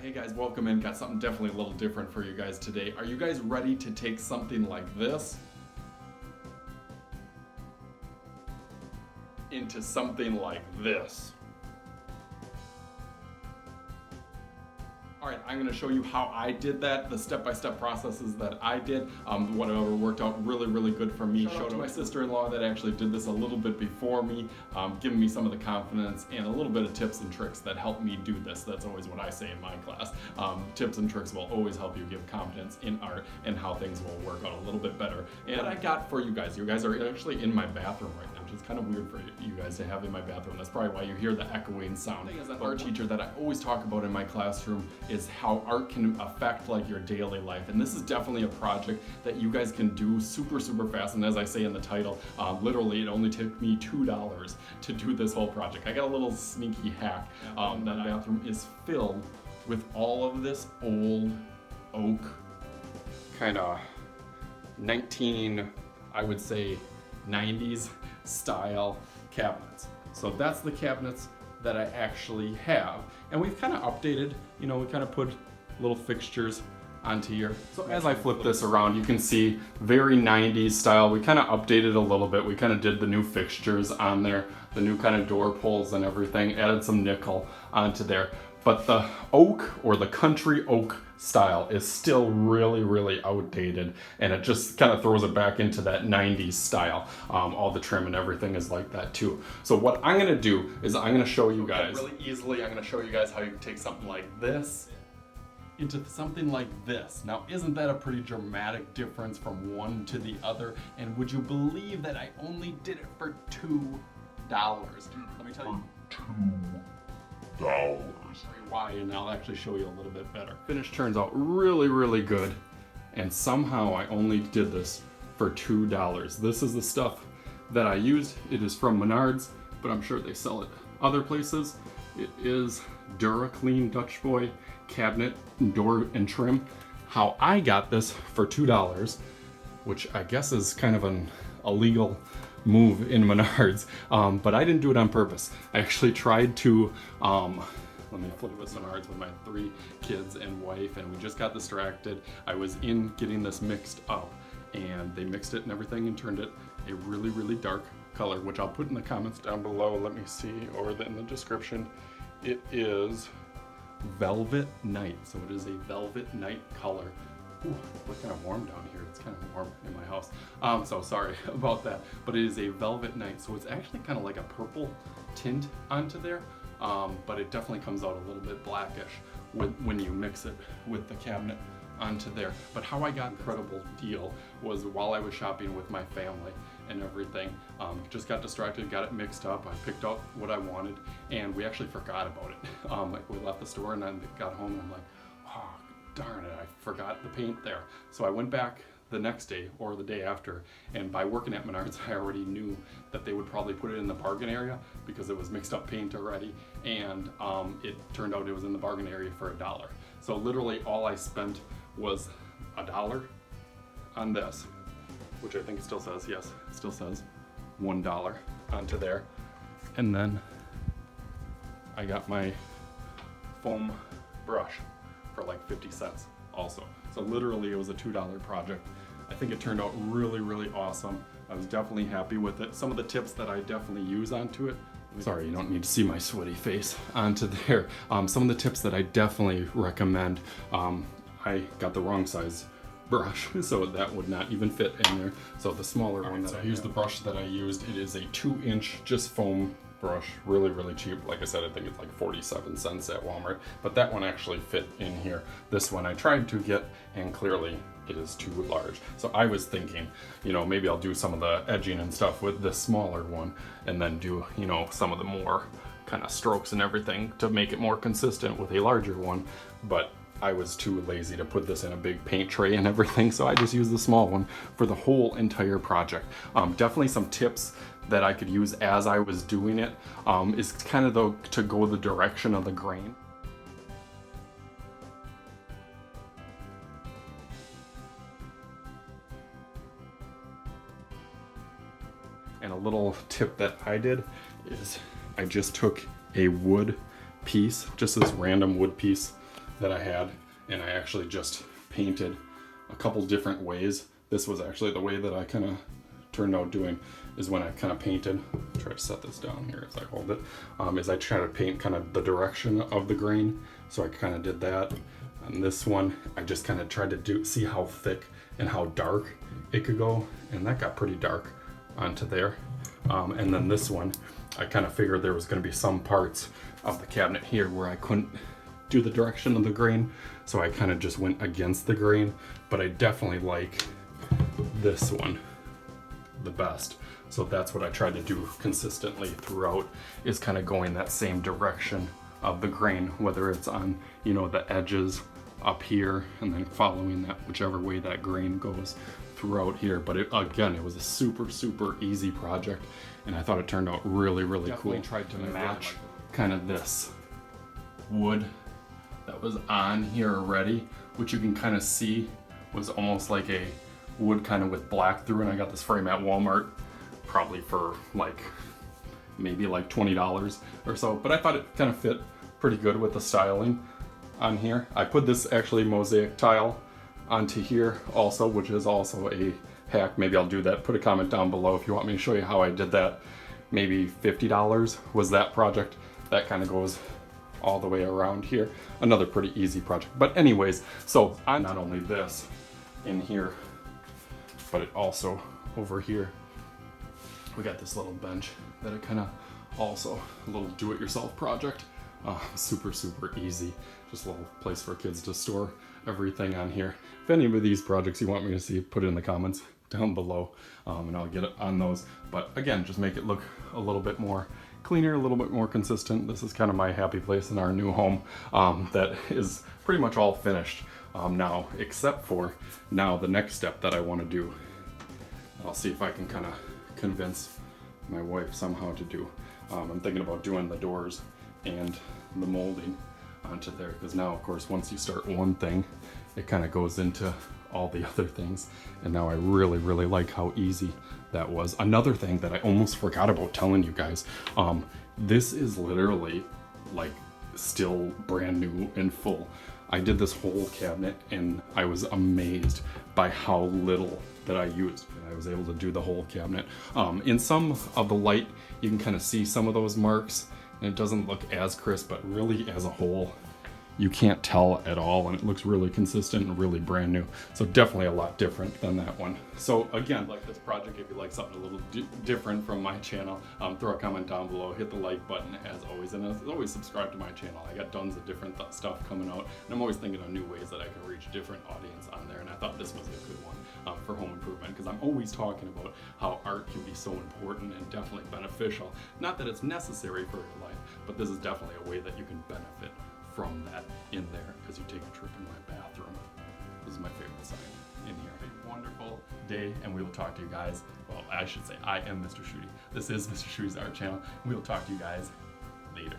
Hey guys, welcome in. Got something definitely a little different for you guys today. Are you guys ready to take something like this into something like this? All right, I'm gonna show you how I did that, the step-by-step processes that I did, whatever worked out really, really good for me. Shout out to my sister-in-law that actually did this a little bit before me, giving me some of the confidence and a little bit of tips and tricks that helped me do this. That's always what I say in my class. Tips and tricks will always help you give confidence in art and how things will work out a little bit better. And what I got for you guys are actually in my bathroom right now, which is kind of weird for you guys to have in my bathroom. That's probably why you hear the echoing sound. As an art teacher that I always talk about in my classroom is how art can affect like your daily life, and this is definitely a project that you guys can do super fast. And as I say in the title, literally it only took me $2 to do this whole project. I got a little sneaky hack. That bathroom is filled with all of this old oak kind of I would say 90s style cabinets. So that's the cabinets that I actually have, and we've kind of updated, we kind of put little fixtures onto here. So as I flip this around, you can see very 90s style. We kind of updated a little bit. We kind of did the new fixtures on there, the new kind of door pulls and everything, added some nickel onto there. But the oak or the country oak style is still really outdated, and it just kind of throws it back into that 90s style. All the trim and everything is like that too. So what I'm gonna do is I'm gonna show you guys really easily. I'm gonna show you guys how you can take something like this into something like this. Now, isn't that a pretty dramatic difference from one to the other? And would you believe that I only did it for $2? Let me tell you. $2. Why, and I'll actually show you a little bit better. Finish turns out really good, and somehow I only did this for $2. This is the stuff that I used. It is from Menards, but I'm sure they sell it other places. It is DuraClean Dutch Boy cabinet door and trim. How I got this for $2, which I guess is kind of an illegal move in Menards, but I didn't do it on purpose. I actually tried to let me flip with Menards with my 3 kids and wife, and we just got distracted. I was in getting this mixed up, and they mixed it and everything and turned it a really dark color, which I'll put in the comments down below. Let me see, or in the description. It is Velvet Night, so it is a Velvet Night color. Ooh, it's kind of warm down here. It's kind of warm in my house. So sorry about that, but it is a Velvet Night, so it's actually kind of like a purple tint onto there. But it definitely comes out a little bit blackish when you mix it with the cabinet onto there. But how I got an incredible deal was while I was shopping with my family and everything, just got distracted, got it mixed up. I picked out what I wanted, and we actually forgot about it. Like we left the store and then got home and I'm like, oh, darn it, I forgot the paint there. So I went back the next day or the day after, and by working at Menards, I already knew that they would probably put it in the bargain area because it was mixed up paint already, and it turned out it was in the bargain area for $1. So literally all I spent was $1 on this, which I think it still says, yes, it still says $1 onto there. And then I got my foam brush for like 50 cents also. So literally it was a $2 project. I think it turned out really awesome. I was definitely happy with it. Some of the tips that I definitely use onto it, sorry, you don't need to see my sweaty face onto there. Some of the tips that I definitely recommend, I got the wrong size brush, so that would not even fit in there. So the smaller one that I used, the brush that I used, it is a 2-inch just foam brush, really cheap. Like I said, I think it's like 47 cents at Walmart, but that one actually fit in here. This one I tried to get, and clearly it is too large. So I was thinking, maybe I'll do some of the edging and stuff with this smaller one, and then do, some of the more kind of strokes and everything to make it more consistent with a larger one. But I was too lazy to put this in a big paint tray and everything, so I just used the small one for the whole entire project. Definitely some tips that I could use as I was doing it is kind of to go the direction of the grain. And a little tip that I did is I just took a wood piece, just this random wood piece, that I had, and I actually just painted a couple different ways. This was actually the way that I kind of turned out doing, is when I kind of painted, try to set this down here as I hold it, is I try to paint kind of the direction of the grain. So I kind of did that. On this one, I just kind of tried to see how thick and how dark it could go, and that got pretty dark onto there. And then this one, I kind of figured there was going to be some parts of the cabinet here where I couldn't do the direction of the grain, so I kind of just went against the grain. But I definitely like this one the best, so that's what I tried to do consistently throughout, is kind of going that same direction of the grain, whether it's on, you know, the edges up here, and then following that whichever way that grain goes throughout here. But it, again, it was a super easy project, and I thought it turned out really cool. Tried to match kind of this wood that was on here already, which you can kind of see was almost like a wood kind of with black through, and I got this frame at Walmart probably for like maybe like $20 or so, but I thought it kind of fit pretty good with the styling on here. I put this actually mosaic tile onto here also, which is also a hack. Maybe I'll do that. Put a comment down below if you want me to show you how I did that. Maybe $50 was that project. That kind of goes all the way around here. Another pretty easy project. But anyways, so on not only this in here, but it also over here, we got this little bench that it kind of also a little do-it-yourself project. Super easy. Just a little place for kids to store everything on here. If any of these projects you want me to see, put it in the comments down below, and I'll get it on those. But again, just make it look a little bit more cleaner, a little bit more consistent. This is kind of my happy place in our new home, that is pretty much all finished now, except for now the next step that I want to do. I'll see if I can kind of convince my wife somehow to do. I'm thinking about doing the doors and the molding onto there, because now of course once you start one thing, it kind of goes into all the other things, and now I really like how easy that was. Another thing that I almost forgot about telling you guys, this is literally like still brand new and full. I did this whole cabinet and I was amazed by how little that I used. I was able to do the whole cabinet. In some of the light, you can kind of see some of those marks, and it doesn't look as crisp, but really as a whole, you can't tell at all, and it looks really consistent and really brand new. So definitely a lot different than that one. So again, like this project, if you like something a little different from my channel, throw a comment down below, hit the like button as always, and as always, subscribe to my channel. I got tons of different stuff coming out, and I'm always thinking of new ways that I can reach different audience on there, and I thought this was a good one for home improvement, because I'm always talking about how art can be so important and definitely beneficial. Not that it's necessary for your life, but this is definitely a way that you can benefit from that in there as you take a trip in my bathroom. This is my favorite sign in here. Have a wonderful day, and we will talk to you guys. Well, I should say I am Mr. Shooty. This is Mr. Shooty's Art Channel. We will talk to you guys later.